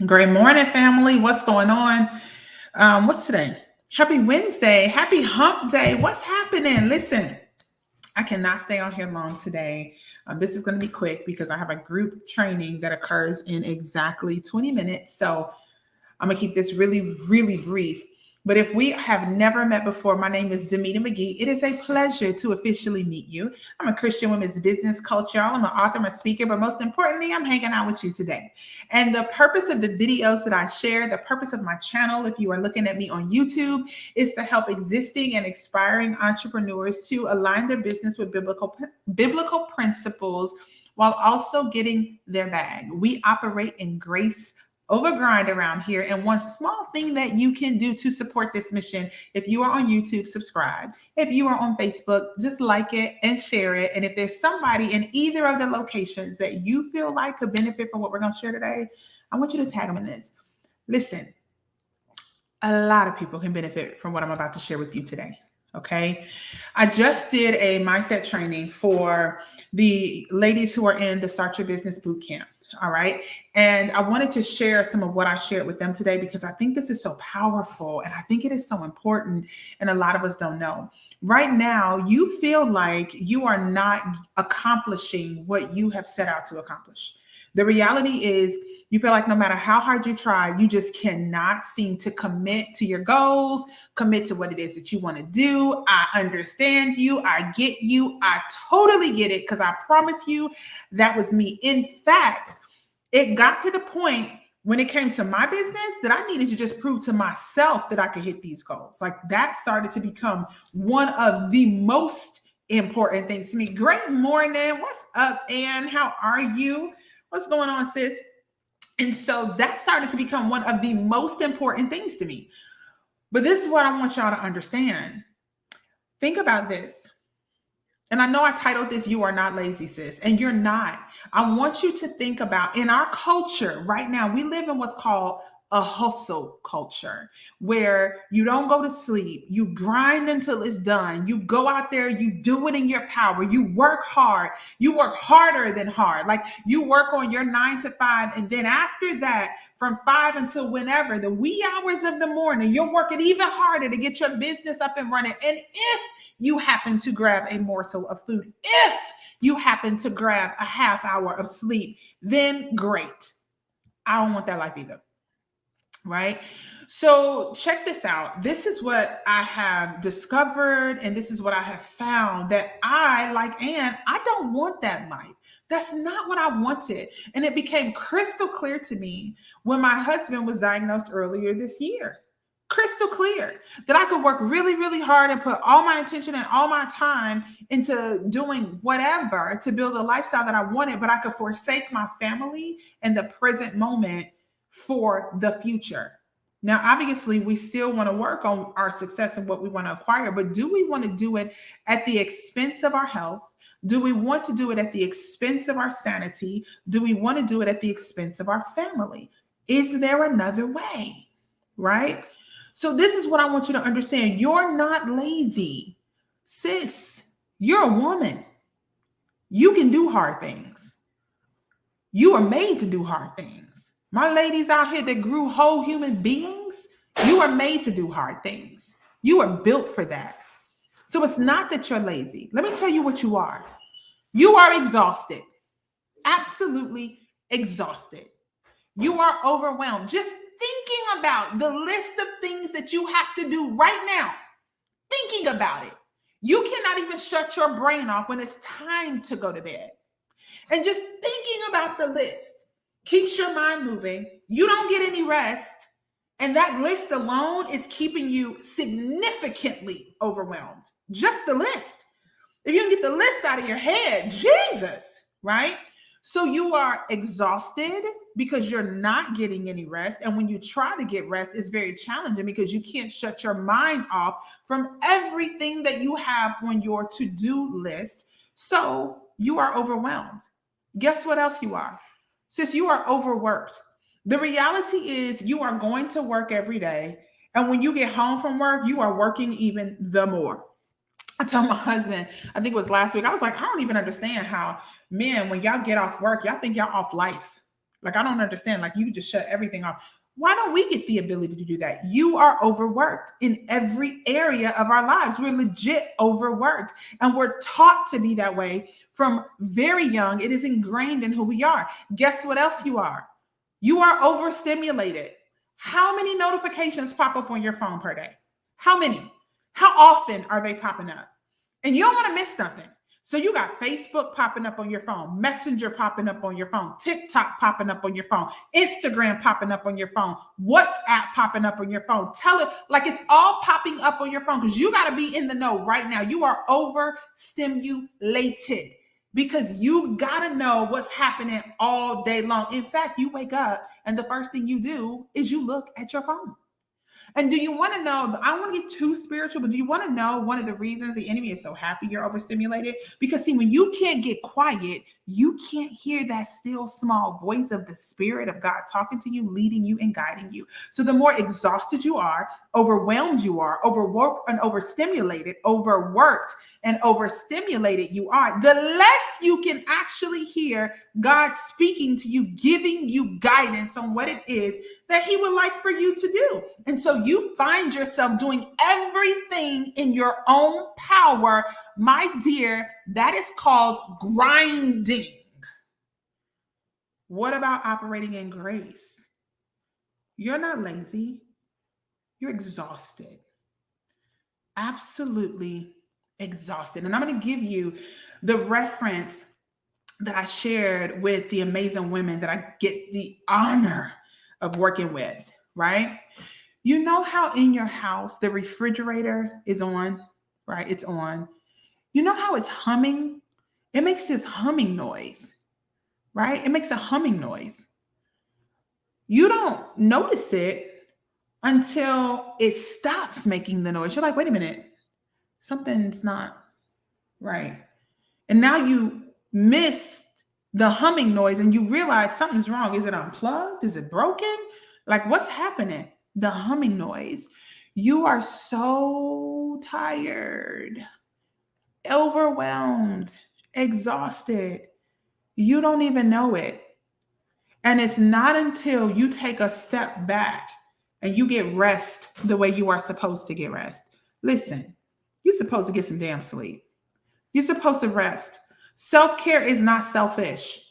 Great morning, family. What's going on? What's today? Happy Wednesday. Happy hump day. What's happening? Listen, I cannot stay on here long today. This is going to be quick because I have a group training that occurs in exactly 20 minutes. So I'm going to keep this really, really brief. But if we have never met before, my name is Demita McGee. It is a pleasure to officially meet you. I'm a Christian women's business coach, y'all. I'm an author, I'm a speaker, but most importantly, I'm hanging out with you today. And the purpose of the videos that I share, the purpose of my channel, if you are looking at me on YouTube, is to help existing and aspiring entrepreneurs to align their business with biblical principles while also getting their bag. We operate in grace over grind around here. And one small thing that you can do to support this mission, if you are on YouTube, subscribe. If you are on Facebook, just like it and share it. And if there's somebody in either of the locations that you feel like could benefit from what we're going to share today, I want you to tag them in this. Listen, a lot of people can benefit from what I'm about to share with you today. Okay. I just did a mindset training for the ladies who are in the Start Your Business Bootcamp. All right. And I wanted to share some of what I shared with them today because I think this is so powerful and I think it is so important. And a lot of us don't know. Right now, you feel like you are not accomplishing what you have set out to accomplish. The reality is you feel like no matter how hard you try, you just cannot seem to commit to your goals, commit to what it is that you want to do. I understand you. I get you. I totally get it because I promise you that was me. In fact, it got to the point when it came to my business that I needed to just prove to myself that I could hit these goals. Like that started to become one of the most important things to me. Great morning. What's up, Ann? How are you? What's going on, sis? And so that started to become one of the most important things to me. But this is what I want y'all to understand. Think about this. And I know I titled this, You Are Not Lazy, Sis, and you're not. I want you to think about in our culture right now, we live in what's called a hustle culture where you don't go to sleep, you grind until it's done, you go out there, you do it in your power, you work hard, you work harder than hard. Like you work on your 9 to 5, and then after that, from 5 until whenever, the wee hours of the morning, you're working even harder to get your business up and running. And if you happen to grab a morsel of food, if you happen to grab a half hour of sleep, then great. I don't want that life either. Right? So check this out. This is what I have discovered, and this is what I have found that I, like Anne, I don't want that life. That's not what I wanted. And it became crystal clear to me when my husband was diagnosed earlier this year. Crystal clear that I could work really, really hard and put all my attention and all my time into doing whatever to build a lifestyle that I wanted, but I could forsake my family and the present moment for the future. Now, obviously, we still want to work on our success and what we want to acquire, but do we want to do it at the expense of our health? Do we want to do it at the expense of our sanity? Do we want to do it at the expense of our family? Is there another way? Right? So this is what I want you to understand. You're not lazy. Sis, you're a woman. You can do hard things. You are made to do hard things. My ladies out here that grew whole human beings, you are made to do hard things. You are built for that. So it's not that you're lazy. Let me tell you what you are. You are exhausted. Absolutely exhausted. You are overwhelmed. Just thinking about the list of things that you have to do right now, thinking about it. You cannot even shut your brain off when it's time to go to bed. And just thinking about the list keeps your mind moving. You don't get any rest. And that list alone is keeping you significantly overwhelmed. Just the list. If you can get the list out of your head, Jesus, right? So you are exhausted because you're not getting any rest. And when you try to get rest, it's very challenging because you can't shut your mind off from everything that you have on your to-do list. So you are overwhelmed. Guess what else you are? Sis, you are overworked. The reality is you are going to work every day. And when you get home from work, you are working even the more. I told my husband, I think it was last week, I was like, I don't even understand how men, when y'all get off work, y'all think y'all off life. Like, I don't understand. Like, you just shut everything off. Why don't we get the ability to do that? You are overworked in every area of our lives. We're legit overworked, and we're taught to be that way from very young. It is ingrained in who we are. Guess what else you are? You are overstimulated. How many notifications pop up on your phone per day? How many? How often are they popping up? And you don't want to miss nothing. So you got Facebook popping up on your phone, Messenger popping up on your phone, TikTok popping up on your phone, Instagram popping up on your phone, WhatsApp popping up on your phone. Tell it like it's all popping up on your phone because you got to be in the know right now. You are overstimulated because you got to know what's happening all day long. In fact, you wake up and the first thing you do is you look at your phone. And do you want to know, I don't want to get too spiritual, but do you want to know one of the reasons the enemy is so happy you're overstimulated? Because see, when you can't get quiet, you can't hear that still small voice of the Spirit of God talking to you, leading you and guiding you. So the more exhausted you are, overwhelmed you are, overworked and overstimulated, overworked and overstimulated you are, the less you can actually hear God speaking to you, giving you guidance on what it is that he would like for you to do. And so you find yourself doing everything in your own power. My dear, that is called grinding. What about operating in grace? You're not lazy. You're exhausted. Absolutely exhausted. And I'm going to give you the reference that I shared with the amazing women that I get the honor of working with, right? You know how in your house, the refrigerator is on, right? It's on. You know how it's humming? It makes this humming noise, right? It makes a humming noise. You don't notice it until it stops making the noise. You're like, wait a minute, something's not right. And now you missed the humming noise and you realize something's wrong. Is it unplugged? Is it broken? Like, what's happening? The humming noise. You are so tired, overwhelmed, exhausted. You don't even know it. And it's not until you take a step back and you get rest the way you are supposed to get rest. Listen, you're supposed to get some damn sleep. You're supposed to rest. Self-care is not selfish.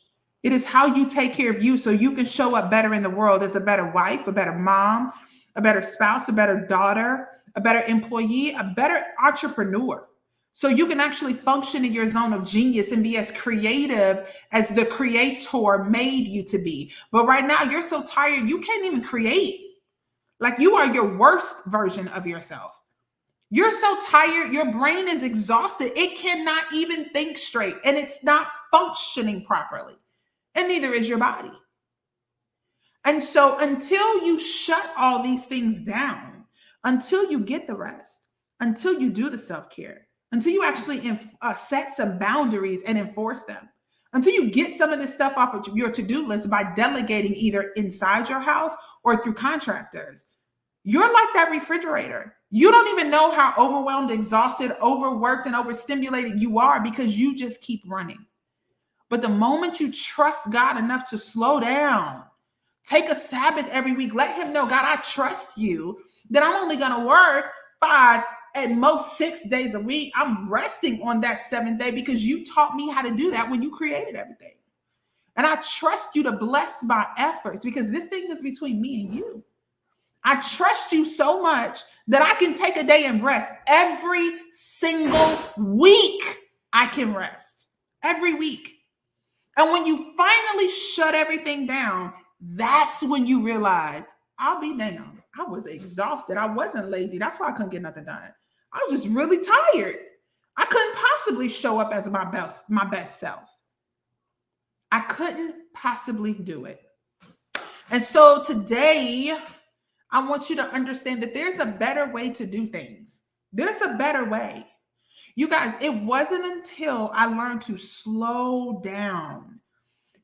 It is how you take care of you so you can show up better in the world as a better wife, a better mom, a better spouse, a better daughter, a better employee, a better entrepreneur. So you can actually function in your zone of genius and be as creative as the creator made you to be. But right now you're so tired, you can't even create. Like, you are your worst version of yourself. You're so tired, your brain is exhausted. It cannot even think straight and it's not functioning properly. And neither is your body. And so until you shut all these things down, until you get the rest, until you do the self-care, until you actually set some boundaries and enforce them, until you get some of this stuff off of your to-do list by delegating either inside your house or through contractors, you're like that refrigerator. You don't even know how overwhelmed, exhausted, overworked, and overstimulated you are because you just keep running. But the moment you trust God enough to slow down, take a Sabbath every week, let him know, God, I trust you that I'm only going to work 5, at most 6 days a week. I'm resting on that 7th day because you taught me how to do that when you created everything. And I trust you to bless my efforts because this thing is between me and you. I trust you so much that I can take a day and rest. Every single week, I can rest. Every week. And when you finally shut everything down, that's when you realize, I'll be damned. I was exhausted. I wasn't lazy. That's why I couldn't get nothing done. I was just really tired. I couldn't possibly show up as my best self. I couldn't possibly do it. And so today, I want you to understand that there's a better way to do things. There's a better way. You guys, it wasn't until I learned to slow down.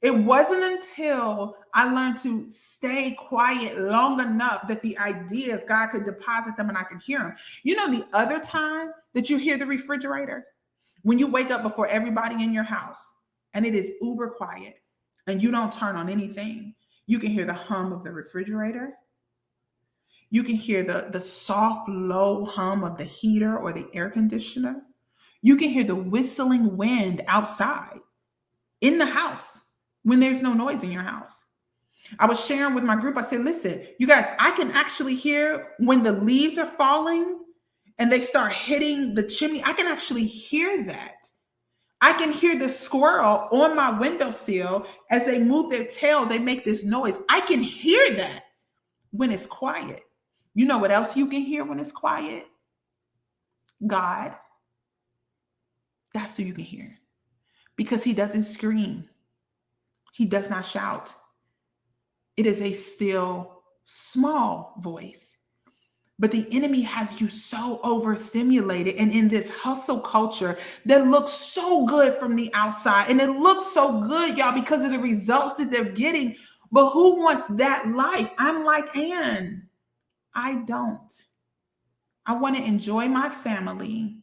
It wasn't until I learned to stay quiet long enough that the ideas, God could deposit them and I could hear them. You know, the other time that you hear the refrigerator, when you wake up before everybody in your house and it is uber quiet and you don't turn on anything You can hear the hum of the refrigerator. You can hear the soft, low hum of the heater or the air conditioner. You can hear the whistling wind outside in the house when there's no noise in your house. I was sharing with my group, I said, listen, you guys, I can actually hear when the leaves are falling and they start hitting the chimney. I can actually hear that. I can hear the squirrel on my windowsill as they move their tail, they make this noise. I can hear that when it's quiet. You know what else you can hear when it's quiet? God. That's who you can hear because he doesn't scream. He does not shout. It is a still, small voice. But the enemy has you so overstimulated and in this hustle culture that looks so good from the outside. And it looks so good, y'all, because of the results that they're getting. But who wants that life? I'm like Anne. I don't. I want to enjoy my family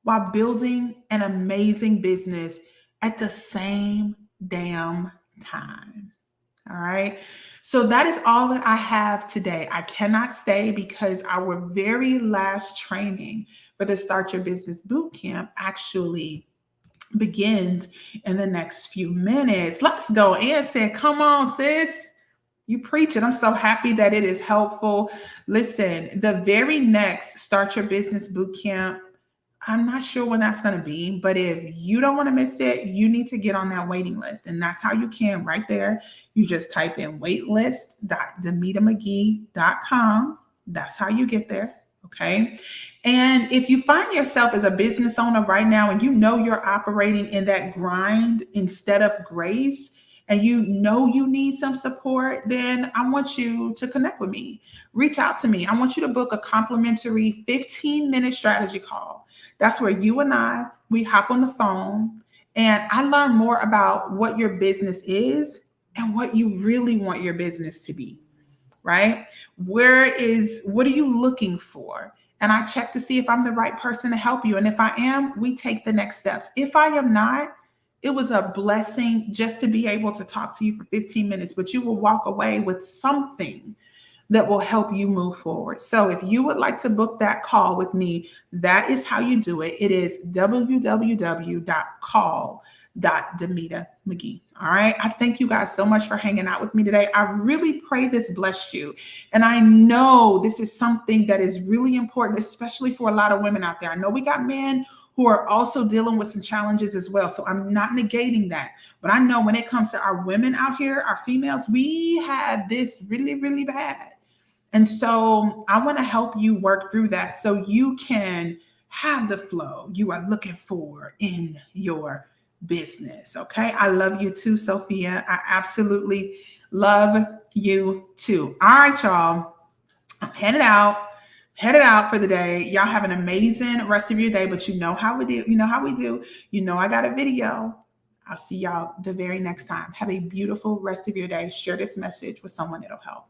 while building an amazing business at the same damn time. All right. So that is all that I have today. I cannot stay because our very last training for the Start Your Business Bootcamp actually begins in the next few minutes. Let's go. Ann said, come on, sis. You preach it. I'm so happy that it is helpful. Listen, the very next Start Your Business Bootcamp, I'm not sure when that's going to be, but if you don't want to miss it, you need to get on that waiting list. And that's how you can right there. You just type in waitlist.damitamcgee.com. That's how you get there. Okay. And if you find yourself as a business owner right now and you know you're operating in that grind instead of grace, and you know you need some support, then I want you to connect with me. Reach out to me. I want you to book a complimentary 15-minute strategy call. That's where you and we hop on the phone and I learn more about what your business is and what you really want your business to be, right? What are you looking for? And I check to see if I'm the right person to help you. And if I am, we take the next steps. If I am not, it was a blessing just to be able to talk to you for 15 minutes, but you will walk away with something that will help you move forward. So if you would like to book that call with me, that is how you do it. It is www.call.damitamcgee. All right. I thank you guys so much for hanging out with me today. I really pray this blessed you. And I know this is something that is really important, especially for a lot of women out there. I know we got men who are also dealing with some challenges as well. So I'm not negating that. But I know when it comes to our women out here, our females, we have this really, really bad. And so I want to help you work through that so you can have the flow you are looking for in your business. Okay. I love you too, Sophia. I absolutely love you too. All right, y'all. I'm headed out for the day. Y'all have an amazing rest of your day, but you know how we do. You know how we do. You know, I got a video. I'll see y'all the very next time. Have a beautiful rest of your day. Share this message with someone that'll help.